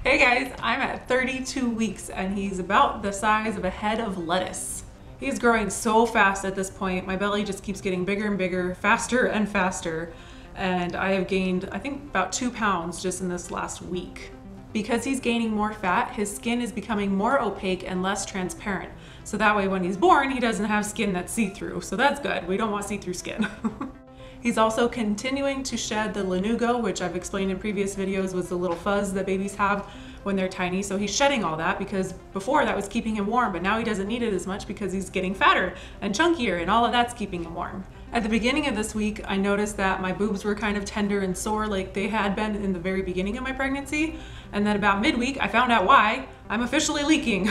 Hey guys, I'm at 32 weeks and he's about the size of a head of lettuce. He's growing so fast at this point. My belly just keeps getting bigger and bigger, faster and faster. And I have gained, I think, about 2 pounds just in this last week. Because he's gaining more fat, his skin is becoming more opaque and less transparent. So that way when he's born, he doesn't have skin that's see-through. So that's good. We don't want see-through skin. He's also continuing to shed the lanugo, which I've explained in previous videos was the little fuzz that babies have when they're tiny. So he's shedding all that because before that was keeping him warm, but now he doesn't need it as much because he's getting fatter and chunkier and all of that's keeping him warm. At the beginning of this week, I noticed that my boobs were kind of tender and sore like they had been in the very beginning of my pregnancy. And then about midweek, I found out why. I'm officially leaking.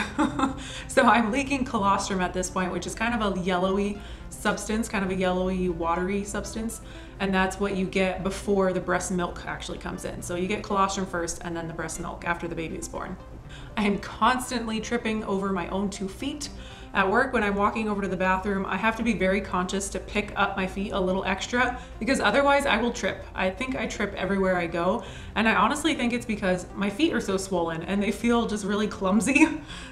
So I'm leaking colostrum at this point, which is kind of a yellowy substance, kind of a yellowy, watery substance. And that's what you get before the breast milk actually comes in. So you get colostrum first and then the breast milk after the baby is born. I am constantly tripping over my own 2 feet. At work, when I'm walking over to the bathroom, I have to be very conscious to pick up my feet a little extra because otherwise I will trip. I think I trip everywhere I go. And I honestly think it's because my feet are so swollen and they feel just really clumsy.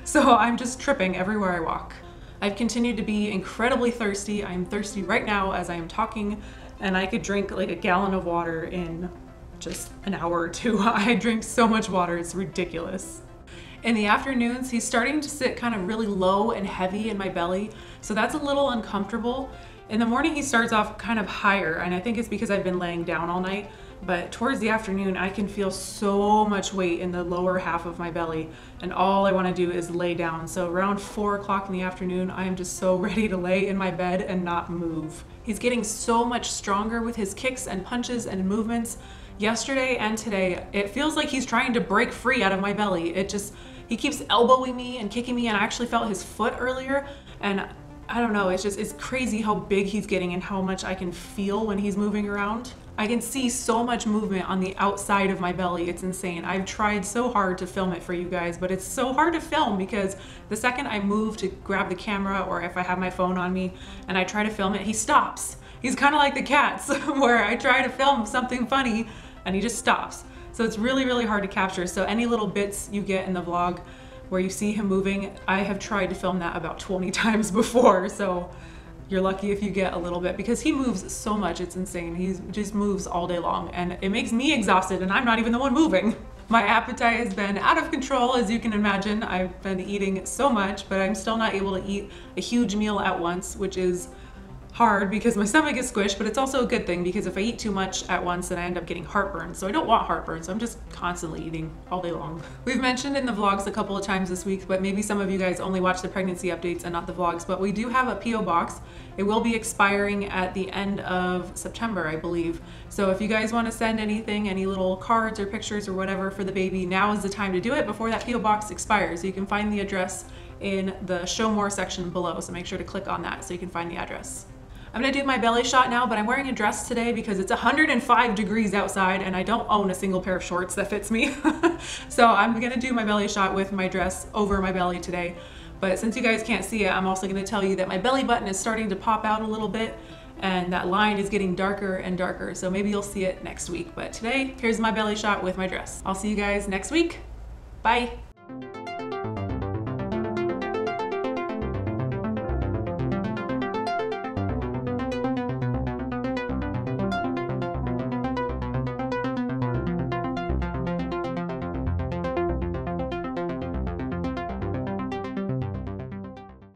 So I'm just tripping everywhere I walk. I've continued to be incredibly thirsty. I'm thirsty right now as I am talking, and I could drink like a gallon of water in just an hour or 2. I drink so much water, it's ridiculous. In the afternoons, he's starting to sit kind of really low and heavy in my belly, so that's a little uncomfortable. In the morning, he starts off kind of higher, and I think it's because I've been laying down all night, but towards the afternoon, I can feel so much weight in the lower half of my belly, and all I want to do is lay down. So around 4 o'clock in the afternoon, I am just so ready to lay in my bed and not move. He's getting so much stronger with his kicks and punches and movements. Yesterday and today, it feels like he's trying to break free out of my belly. He keeps elbowing me and kicking me, and I actually felt his foot earlier, and I don't know, it's crazy how big he's getting and how much I can feel when he's moving around. I can see so much movement on the outside of my belly, it's insane. I've tried so hard to film it for you guys, but it's so hard to film because the second I move to grab the camera or if I have my phone on me and I try to film it, he stops. He's kind of like the cats where I try to film something funny and he just stops. So it's really, really hard to capture. So any little bits you get in the vlog where you see him moving, I have tried to film that about 20 times before. So you're lucky if you get a little bit because he moves so much, it's insane. He just moves all day long and it makes me exhausted and I'm not even the one moving. My appetite has been out of control, as you can imagine. I've been eating so much, but I'm still not able to eat a huge meal at once, which is hard because my stomach is squished, but it's also a good thing because if I eat too much at once, then I end up getting heartburn. So I don't want heartburn, so I'm just constantly eating all day long. We've mentioned in the vlogs a couple of times this week, but maybe some of you guys only watch the pregnancy updates and not the vlogs, but we do have a PO box. It will be expiring at the end of September, I believe. So if you guys want to send anything, any little cards or pictures or whatever for the baby, now is the time to do it before that PO box expires. You can find the address in the show more section below, so make sure to click on that so you can find the address. I'm gonna do my belly shot now, but I'm wearing a dress today because it's 105 degrees outside and I don't own a single pair of shorts that fits me. So I'm gonna do my belly shot with my dress over my belly today. But since you guys can't see it, I'm also gonna tell you that my belly button is starting to pop out a little bit and that line is getting darker and darker. So maybe you'll see it next week. But today, here's my belly shot with my dress. I'll see you guys next week. Bye.